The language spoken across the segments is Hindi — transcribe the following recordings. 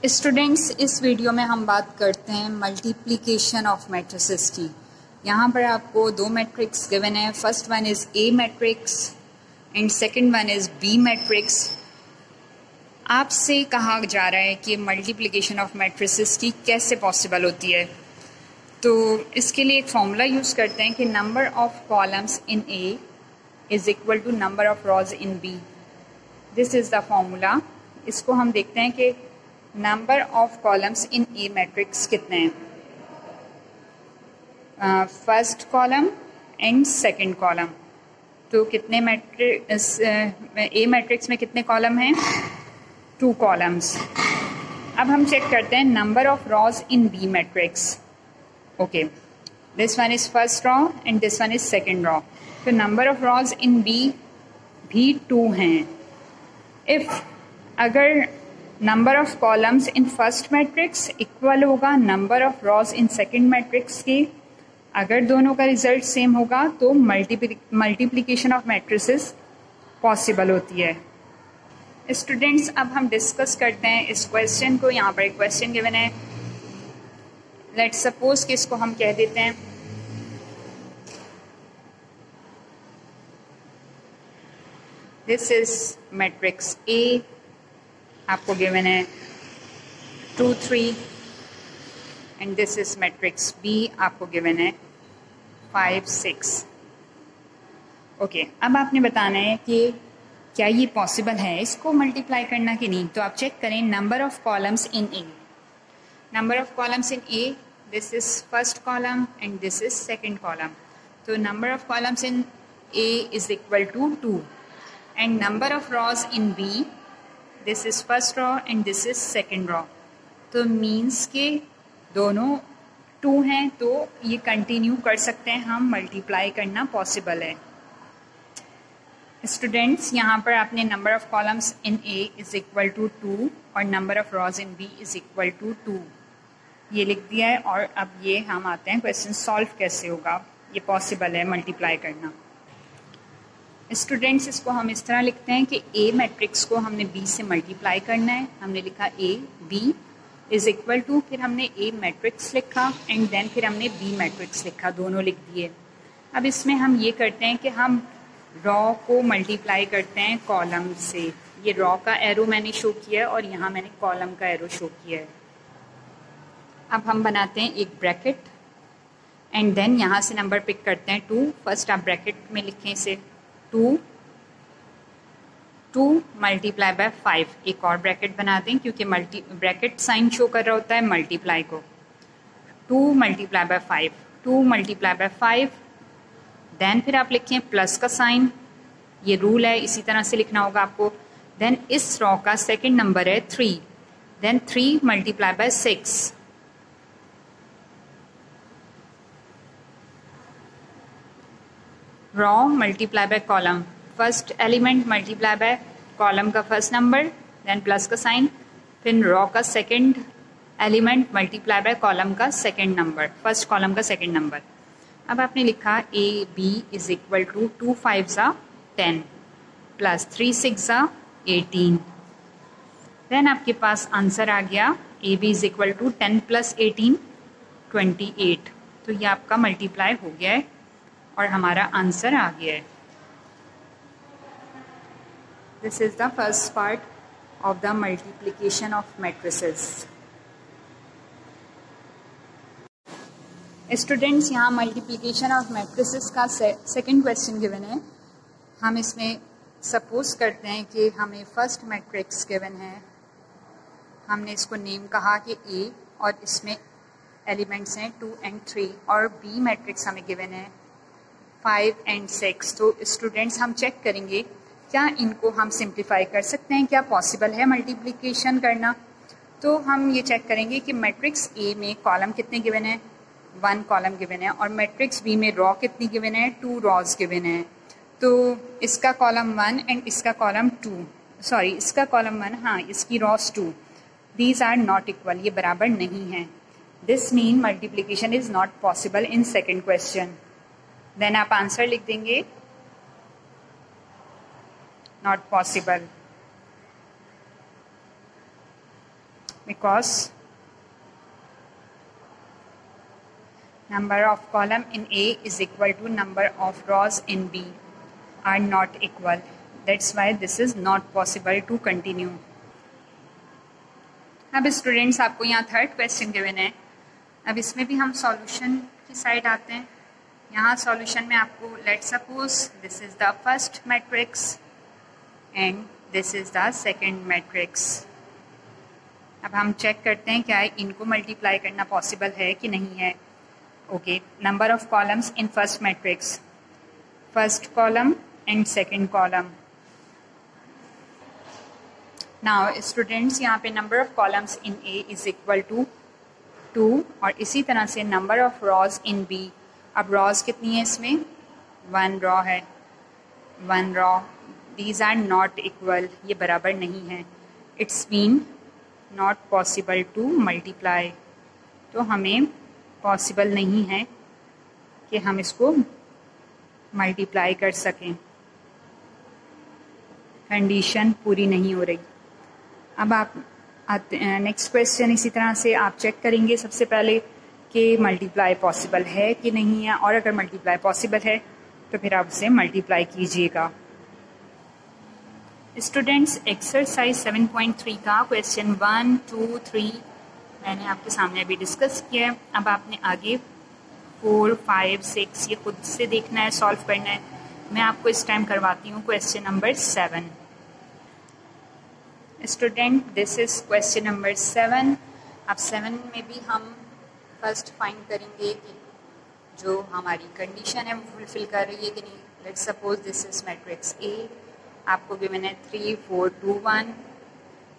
स्टूडेंट्स, इस वीडियो में हम बात करते हैं मल्टीप्लिकेशन ऑफ मैट्रिसेस की। यहाँ पर आपको दो मैट्रिक्स गिवन है। First one is A matrix and second one is B matrix. आपसे कहा जा रहा है कि मल्टीप्लिकेशन ऑफ मैट्रिसेस की कैसे पॉसिबल होती है। तो इसके लिए एक फॉर्मूला यूज़ करते हैं कि number of columns in A is equal to number of rows in B. This is the formula. इसको हम देखते हैं कि number of columns in A matrix कितने हैं। First column and second column. तो कितने मैट्रिक्स ए मैट्रिक्स में कितने कॉलम हैं? 2 कॉलम्स। अब हम चेक करते हैं number of rows in B matrix. Okay, this one is first row and this one is second row. तो number of rows in B भी 2 हैं। इफ अगर number of columns in first matrix equal होगा number of rows in second matrix के, अगर दोनों का रिजल्ट सेम होगा तो मल्टीप्लिकेशन ऑफ मैट्रिसेस पॉसिबल होती है। स्टूडेंट्स, अब हम डिस्कस करते हैं इस क्वेश्चन को। यहाँ पर एक क्वेश्चन गिवन है। लेट्स सपोज कि इसको हम कह देते हैं दिस इज मैट्रिक्स ए, आपको गिवन है 2 3 and this is matrix B, आपको गिवन है 5 6। ओके, अब आपने बताना है कि क्या ये पॉसिबल है इसको मल्टीप्लाई करना कि नहीं। तो आप चेक करें number of columns in A. Number of columns in A, this is first column and this is second column. तो number of columns in A is equal to 2 and number of rows in B, this is first row and this is second row. तो मीन्स के दोनों 2 हैं, तो ये कंटिन्यू कर सकते हैं हम, मल्टीप्लाई करना पॉसिबल है। स्टूडेंट्स, यहाँ पर आपने number of columns in A is equal to 2 और number of rows in B is equal to 2 ये लिख दिया है। और अब ये हम आते हैं क्वेश्चन सॉल्व कैसे होगा। ये पॉसिबल है मल्टीप्लाई करना। स्टूडेंट्स, इसको हम इस तरह लिखते हैं कि ए मैट्रिक्स को हमने बी से मल्टीप्लाई करना है। हमने लिखा A B is equal to, फिर हमने ए मैट्रिक्स लिखा एंड देन फिर हमने बी मैट्रिक्स लिखा, दोनों लिख दिए। अब इसमें हम ये करते हैं कि हम रॉ को मल्टीप्लाई करते हैं कॉलम से। ये रॉ का एरो मैंने शो किया है और यहाँ मैंने कॉलम का एरो शो किया है। अब हम बनाते हैं एक ब्रैकेट एंड देन यहाँ से नंबर पिक करते हैं 2। फर्स्ट आप ब्रैकेट में लिखें इसे 2 मल्टीप्लाई बाय 5। एक और ब्रैकेट बना दें क्योंकि ब्रैकेट साइन शो कर रहा होता है मल्टीप्लाई को। 2 multiply by 5, 2 multiply by 5। Then फिर आप लिखें प्लस का साइन, ये रूल है, इसी तरह से लिखना होगा आपको। देन इस रॉ का सेकंड नंबर है 3, then 3 multiply by 6। Row multiply by column, first element multiply by column का फर्स्ट नंबर, देन प्लस का साइन, फिर रॉ का second element multiply by column का सेकंड नंबर, फर्स्ट कॉलम का सेकंड नंबर। अब आपने लिखा A B is equal to 2 5 ज़ा 10 प्लस 3 6 ज़ा 18। देन आपके पास आंसर आ गया A B is equal to 10 प्लस 18 28। तो ये आपका मल्टीप्लाई हो गया है और हमारा आंसर आ गया है। This is the first part of the multiplication of matrices. Students, यहाँ मल्टीप्लिकेशन ऑफ मैट्रिसेस का सेकंड क्वेश्चन गिवन है। हम इसमें सपोज करते हैं कि हमें फर्स्ट मैट्रिक्स गिवन है, हमने इसको नेम कहा कि ए और इसमें एलिमेंट्स हैं 2 and 3, और बी मैट्रिक्स हमें गिवन है 5 and 6। तो स्टूडेंट्स, हम चेक करेंगे क्या इनको हम सिंप्लीफाई कर सकते हैं, क्या पॉसिबल है मल्टीप्लिकेशन करना। तो हम ये चेक करेंगे कि मैट्रिक्स ए में कॉलम कितने गिवन है, 1 कॉलम गिवन है, और मैट्रिक्स बी में रॉ कितनी गिवन है, 2 रॉज गिवन है। तो इसका कॉलम 1 एंड इसका कॉलम 2, सॉरी इसका कॉलम 1, हाँ इसकी rows 2, these are not equal, ये बराबर नहीं है। This mean multiplication is not possible in second question. Then आप आंसर लिख देंगे not possible. because number of column in A is equal to number of rows in B are not equal. That's why this is not possible to continue. अब स्टूडेंट्स आपको यहाँ थर्ड क्वेश्चन गिवन है. अब इसमें भी हम सॉल्यूशन की साइड आते हैं. यहाँ सॉल्यूशन में आपको let suppose this is the first matrix and this is the second matrix. अब हम चेक करते हैं क्या इनको मल्टीप्लाई करना पॉसिबल है कि नहीं है. Okay, number of columns in first matrix, first column and second column. Now students यहाँ पे number of columns in A is equal to 2 और इसी तरह से number of rows in B. अब रॉज कितनी है इसमें? 1 रॉ है, 1 row. These are not equal, ये बराबर नहीं है. It's mean not possible to multiply. तो हमें पॉसिबल नहीं है कि हम इसको मल्टीप्लाई कर सकें. कंडीशन पूरी नहीं हो रही. अब आप आते हैं नेक्स्ट क्वेश्चन. इसी तरह से आप चेक करेंगे सबसे पहले कि मल्टीप्लाई पॉसिबल है कि नहीं है, और अगर मल्टीप्लाई पॉसिबल है तो फिर आप उसे मल्टीप्लाई कीजिएगा. स्टूडेंट्स एक्सरसाइज 7.3 का क्वेश्चन 1, 2, 3 मैंने आपके सामने अभी डिस्कस किया है. अब आपने आगे 4, 5, 6 ये खुद से देखना है, सॉल्व करना है. मैं आपको इस टाइम करवाती हूँ question number 7. Student this is question number 7. अब 7 में भी हम फर्स्ट फाइंड करेंगे कि जो हमारी कंडीशन है वो फुलफिल कर रही है कि नहीं. Let's suppose this is matrix A, आपको गिवन है 3, 4, 2, 1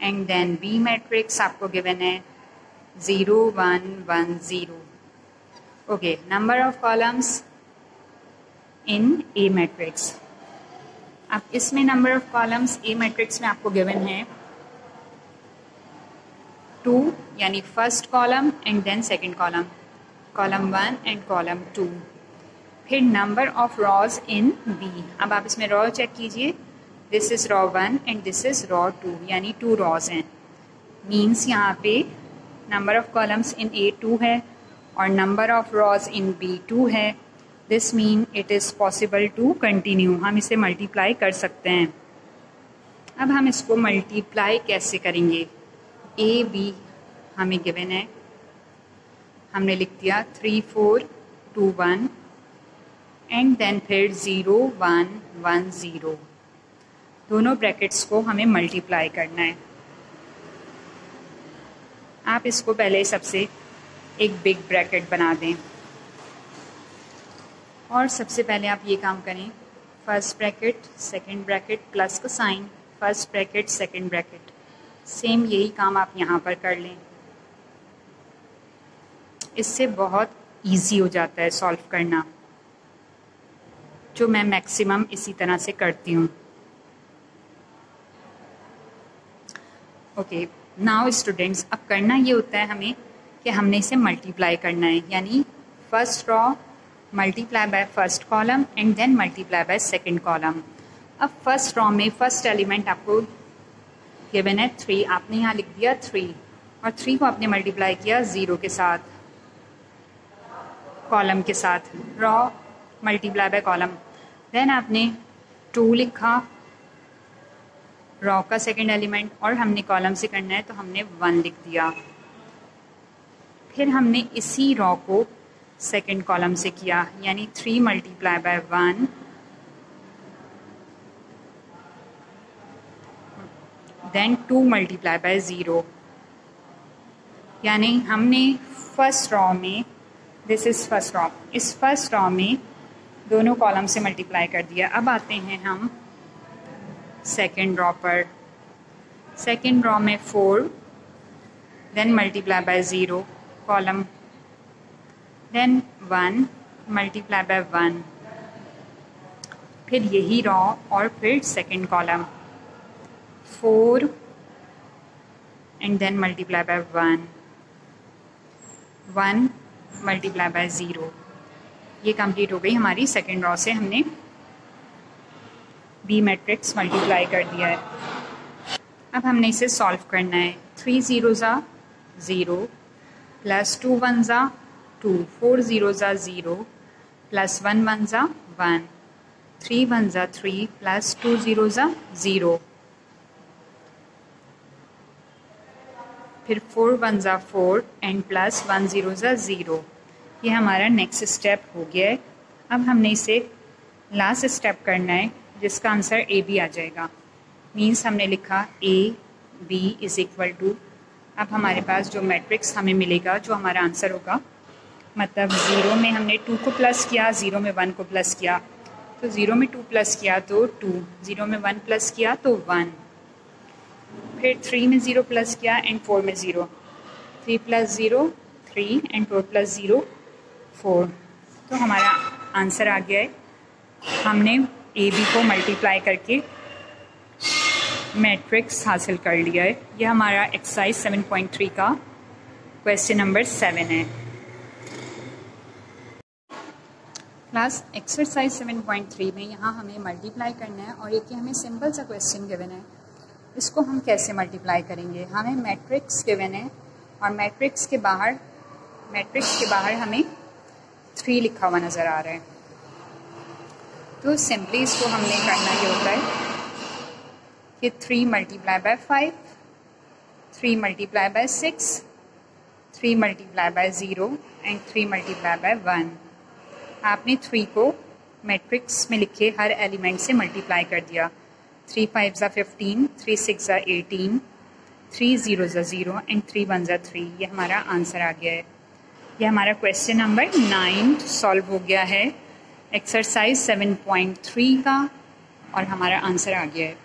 एंड देन बी मैट्रिक्स आपको गिवन है 0, 1, 1, 0. Okay, number of columns in A matrix. अब इसमें number of columns A matrix में आपको गिवन है 2 यानी first column and then second column, column 1 and column 2. फिर number of rows in B. अब आप इसमें रॉ चेक कीजिए. This is row 1 and this is row 2 यानी 2 रॉज हैं. मीन्स यहाँ पे number of columns in A 2 है और number of rows in B 2 है. This mean it is possible to continue. हम इसे मल्टीप्लाई कर सकते हैं. अब हम इसको मल्टीप्लाई कैसे करेंगे? ए बी हमें गिवन है, हमने लिख दिया 3, 4, 2, 1 एंड देन फिर 0, 1, 1, 0. दोनों ब्रैकेट्स को हमें मल्टीप्लाई करना है. आप इसको पहले सबसे एक बिग ब्रैकेट बना दें और सबसे पहले आप ये काम करें. First bracket second bracket plus का sign, first bracket second bracket. Same यही काम आप यहाँ पर कर लें. इससे बहुत इजी हो जाता है सॉल्व करना, जो मैं मैक्सिमम इसी तरह से करती हूँ. ओके, नाउ स्टूडेंट्स अब करना ये होता है हमें कि हमने इसे मल्टीप्लाई करना है. यानी first row multiply by first column and then multiply by second column. अब फर्स्ट रॉ में फर्स्ट एलिमेंट आपको गिवन है 3, आपने यहाँ लिख दिया 3 और 3 को आपने मल्टीप्लाई किया 0 के साथ, कॉलम के साथ. Row multiply by column. Then आपने 2 लिखा रॉ का सेकंड एलिमेंट और हमने कॉलम से करना है तो हमने 1 लिख दिया. फिर हमने इसी रॉ को सेकंड कॉलम से किया यानी 3 multiply by 1 then 2 multiply by 0. यानी हमने फर्स्ट रॉ में, दिस इज फर्स्ट रॉ, इस फर्स्ट रॉ में दोनों कॉलम से मल्टीप्लाई कर दिया. अब आते हैं हम सेकंड रॉ पर. सेकंड रॉ में 4 then multiply by 0 column, then 1 multiply by 1, फिर यही रॉ और फिर second column 4 and then multiply by 1, 1 multiply by 0. ये कंप्लीट हो गई हमारी सेकंड रॉ से. हमने बी मैट्रिक्स मल्टीप्लाई कर दिया है. अब हमने इसे सॉल्व करना है। 3 0 ज़ा 0 प्लस 2 1 ज़ा 2, 4 0 ज़ा 0 प्लस 1 1 ज़ा 1, 3 1 ज़ा 3 प्लस 2 0 ज़ा 0, फिर 4 1 ज़ा 4 एंड प्लस 1 0 ज़ा 0। ये हमारा नेक्स्ट स्टेप हो गया है। अब हमने इसे लास्ट स्टेप करना है जिसका आंसर ए बी आ जाएगा। मीन्स हमने लिखा A B is equal to, अब हमारे पास जो मैट्रिक्स हमें मिलेगा, जो हमारा आंसर होगा, मतलब 0 में हमने 2 को प्लस किया, 0 में 1 को प्लस किया, तो 0 में 2 प्लस किया तो 2, 0 में 1 प्लस किया तो 1, फिर 3 में 0 प्लस किया एंड 4 में 0, 3 प्लस 0 3 एंड 4 प्लस 0 4। तो हमारा आंसर आ गया है। हमने ए बी को मल्टीप्लाई करके मैट्रिक्स हासिल कर लिया है। ये हमारा एक्सरसाइज 7.3 का क्वेश्चन नंबर 7 है। क्लास एक्सरसाइज 7.3 में यहाँ हमें मल्टीप्लाई करना है और एक हमें सिंपल सा क्वेश्चन गिवन है। इसको हम कैसे मल्टीप्लाई करेंगे? हमें मैट्रिक्स गिवन है और मैट्रिक्स के बाहर हमें 3 लिखा हुआ नज़र आ रहा है। तो सिंपली इसको हमने करना ये होता है कि 3 multiply by 5, 3 multiply by 6, 3 multiply by 0 and 3 multiply by 1। आपने 3 को मैट्रिक्स में लिखे हर एलिमेंट से मल्टीप्लाई कर दिया। 3 5 ज़ा 15, 3 6 ज़ा 18, 3 0 ज़ा 0 एंड 3 1 ज़ा 3। ये हमारा आंसर आ गया है। ये हमारा क्वेश्चन नंबर 9 सॉल्व हो गया है एक्सरसाइज 7.3 का और हमारा आंसर आ गया है।